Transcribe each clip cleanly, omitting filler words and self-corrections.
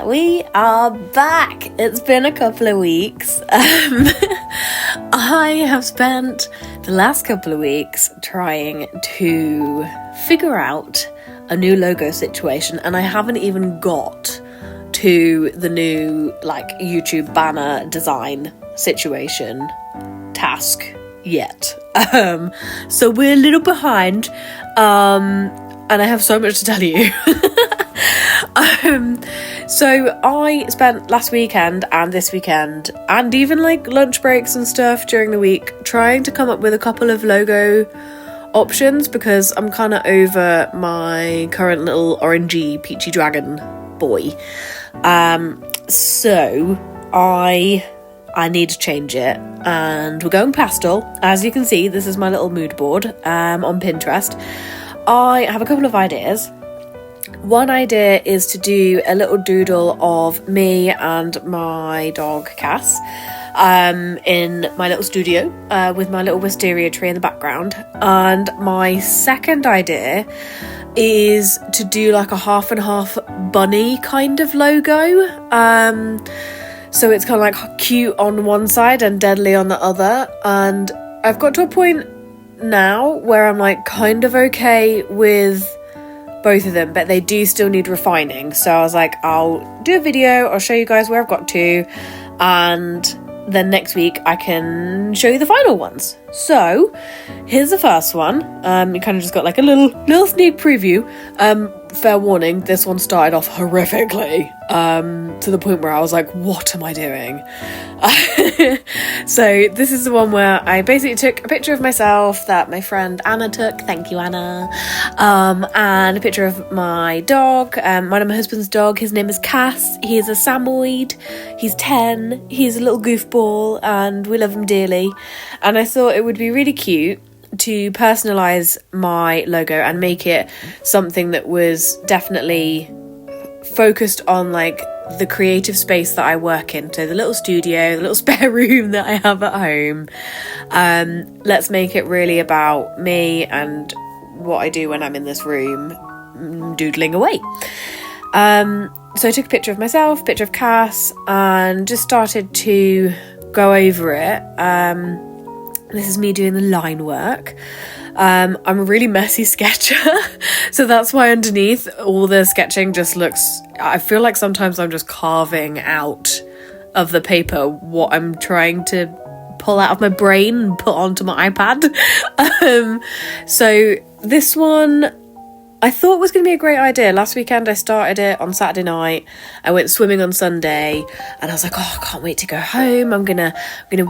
We are back. It's been a couple of weeks. I have spent the last couple of weeks trying to figure out a new logo situation, and I haven't even got to the new YouTube banner design situation task yet. So we're a little behind, and I have so much to tell you. So I spent last weekend and this weekend and even lunch breaks and stuff during the week trying to come up with a couple of logo options, because I'm kind of over my current little orangey peachy dragon boy. So I need to change it, and we're going pastel. As you can see, this is my little mood board on Pinterest. I have a couple of ideas. One idea is to do a little doodle of me and my dog Cass in my little studio with my little wisteria tree in the background. And my second idea is to do a half and half bunny kind of logo. So it's kind of cute on one side and deadly on the other. And I've got to a point now where I'm kind of okay with both of them, but they do still need refining. So I was I'll do a video, I'll show you guys where I've got to, and then next week I can show you the final ones. So here's the first one. You kind of just got a little sneak preview. Fair warning, this one started off horrifically, to the point where I was what am I doing? So this is the one where I basically took a picture of myself that my friend Anna took, thank you Anna, and a picture of my dog, one of my husband's dog. His name is Cass. He is a Samoyed, he's 10, he's a little goofball and we love him dearly, and I thought it would be really cute to personalise my logo and make it something that was definitely focused on the creative space that I work in. So the little studio, the little spare room that I have at home. Let's make it really about me and what I do when I'm in this room doodling away. So I took a picture of myself, picture of Cass, and just started to go over it. This is me doing the line work. I'm a really messy sketcher, so that's why underneath all the sketching just looks, I feel like sometimes I'm just carving out of the paper what I'm trying to pull out of my brain and put onto my iPad. So this one I thought was going to be a great idea. Last weekend I started it on Saturday night. I went swimming on Sunday and I was I can't wait to go home. I'm gonna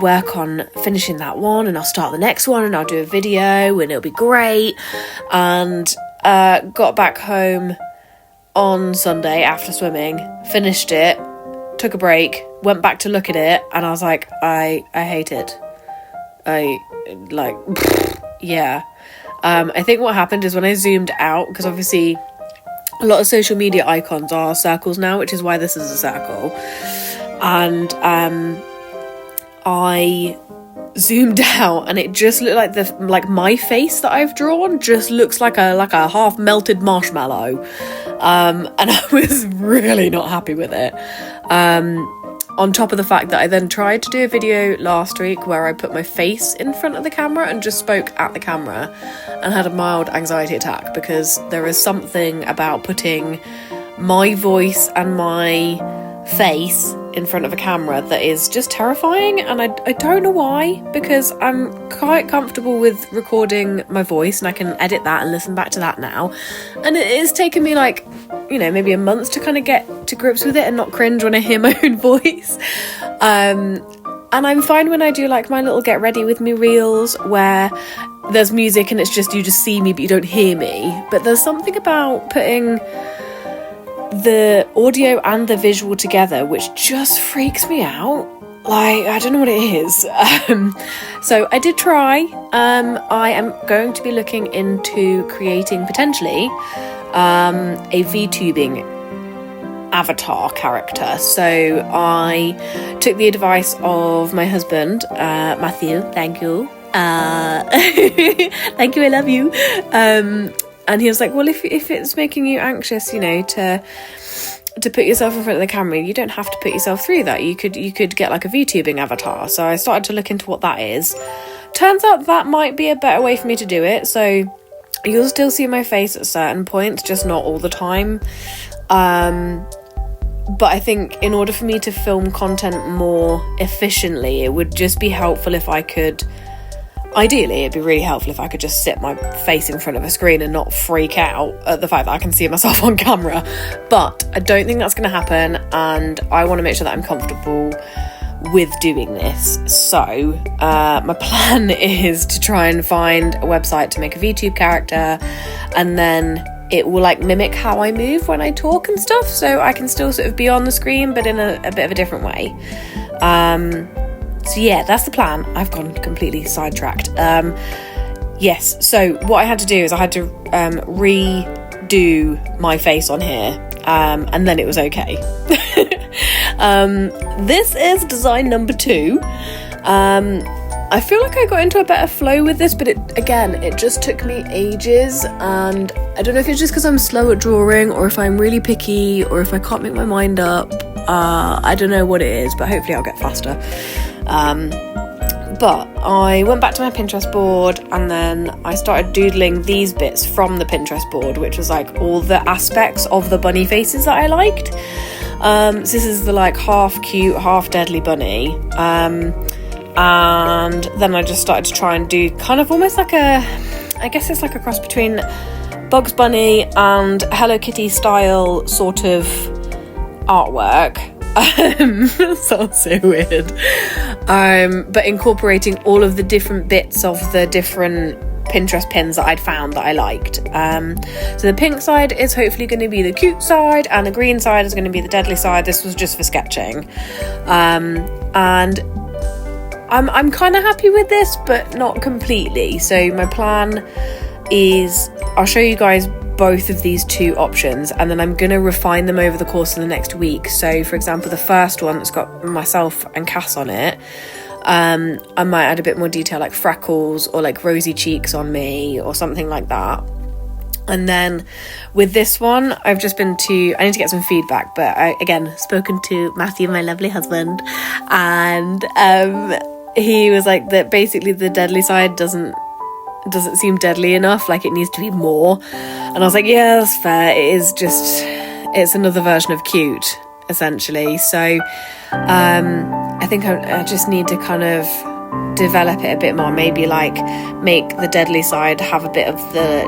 work on finishing that one, and I'll start the next one and I'll do a video and it'll be great. And got back home on Sunday after swimming, finished it, took a break, went back to look at it, and I was I hate it. Yeah. I think what happened is when I zoomed out, because obviously a lot of social media icons are circles now, which is why this is a circle, and I zoomed out and it just looked like my face that I've drawn just looks like a half melted marshmallow, and I was really not happy with it. On top of the fact that I then tried to do a video last week where I put my face in front of the camera and just spoke at the camera, and had a mild anxiety attack, because there is something about putting my voice and my face in front of a camera that is just terrifying, and I don't know why, because I'm quite comfortable with recording my voice and I can edit that and listen back to that now, and it is taken me maybe a month to kind of get to grips with it and not cringe when I hear my own voice. And I'm fine when I do my little get ready with me reels where there's music and it's just you just see me but you don't hear me, but there's something about putting the audio and the visual together which just freaks me out. I don't know what it is. So I did try. I am going to be looking into creating potentially a VTubing avatar character. So I took the advice of my husband, Matthew, thank you. Thank you, I love you. And he was well, if it's making you anxious, to to put yourself in front of the camera, you don't have to put yourself through that. You could get like a VTubing avatar. So I started to look into what that is. Turns out that might be a better way for me to do it. So you'll still see my face at certain points, just not all the time. But I think in order for me to film content more efficiently, it would just be helpful if I could, ideally, it'd be really helpful if I could just sit my face in front of a screen and not freak out at the fact that I can see myself on camera. But I don't think that's going to happen, and I want to make sure that I'm comfortable with doing this. So my plan is to try and find a website to make a VTube character, and then it will like mimic how I move when I talk and stuff, so I can still sort of be on the screen but in a bit of a different way. So yeah, that's the plan. I've gone completely sidetracked. Yes, so what I had to do is I had to redo my face on here, and then it was okay. This is design number 2. I feel like I got into a better flow with this, but it just took me ages, and I don't know if it's just because I'm slow at drawing, or if I'm really picky, or if I can't make my mind up. I don't know what it is, but hopefully I'll get faster. But I went back to my Pinterest board, and then I started doodling these bits from the Pinterest board, which was like all the aspects of the bunny faces that I liked. So this is the like half cute, half deadly bunny. And then I just started to try and do kind of almost like I guess it's like a cross between Bugs Bunny and Hello Kitty style sort of artwork. Sounds so weird. But incorporating all of the different bits of the different Pinterest pins that I'd found that I liked. So the pink side is hopefully going to be the cute side, and the green side is going to be the deadly side. This was just for sketching. And I'm kind of happy with this, but not completely. So my plan is I'll show you guys both of these 2 options, and then I'm going to refine them over the course of the next week. So for example, the first one that's got myself and Cass on it, I might add a bit more detail like freckles or like rosy cheeks on me or something like that. And then with this one, I need to get some feedback, but I, again, spoken to Matthew, my lovely husband, and he was like that basically the deadly side doesn't seem deadly enough, like it needs to be more. And I was like, yeah, that's fair. It's another version of cute, essentially. So I think I just need to kind of develop it a bit more, maybe like make the deadly side have a bit of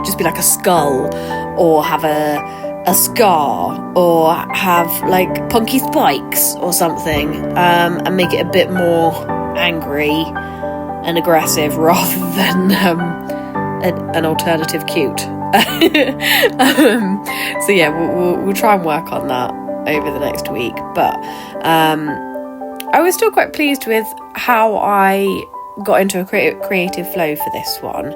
just be like a skull, or have a scar, or have like punky spikes or something, and make it a bit more angry and aggressive rather than an alternative cute. So yeah, we'll try and work on that over the next week, but I was still quite pleased with how I got into a creative flow for this one.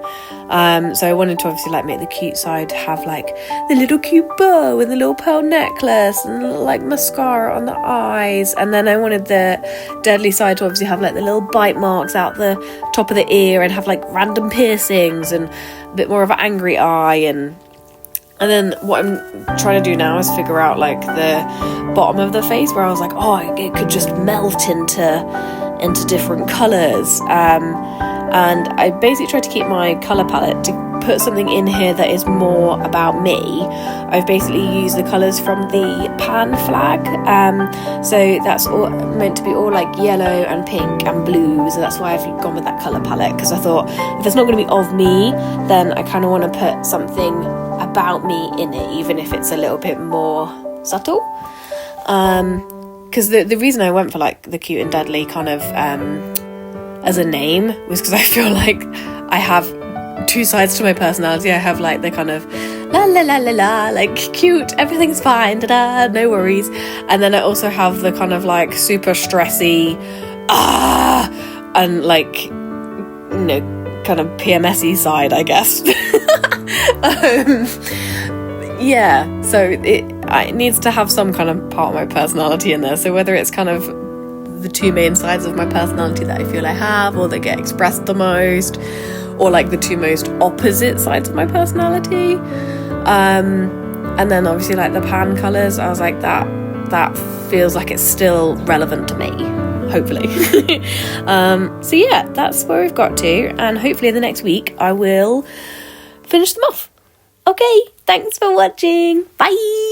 So I wanted to obviously like make the cute side have like the little cute bow and the little pearl necklace and like mascara on the eyes, and then I wanted the deadly side to obviously have like the little bite marks out the top of the ear and have like random piercings and a bit more of an angry eye. And then what I'm trying to do now is figure out like the bottom of the face, where I was like, oh, it could just melt into different colours. And I basically tried to keep my colour palette to put something in here that is more about me. I've basically used the colours from the Pan flag. So that's all meant to be all like yellow and pink and blue. So that's why I've gone with that colour palette, because I thought if it's not going to be of me, then I kind of want to put something about me in it, even if it's a little bit more subtle. Because the reason I went for like the cute and deadly kind of as a name was because I feel like I have 2 sides to my personality. I have like the kind of la la la la la, like cute, everything's fine, da-da, no worries. And then I also have the kind of like super stressy and like, you know, kind of PMS-y side, I guess. Yeah, so it needs to have some kind of part of my personality in there. So whether it's kind of the 2 main sides of my personality that I feel I have, or that get expressed the most, or like the 2 most opposite sides of my personality, And then obviously like the pan colours, I was like, that feels like it's still relevant to me, hopefully. So yeah, that's where we've got to, and hopefully in the next week I will finish them off. Okay, thanks for watching. Bye.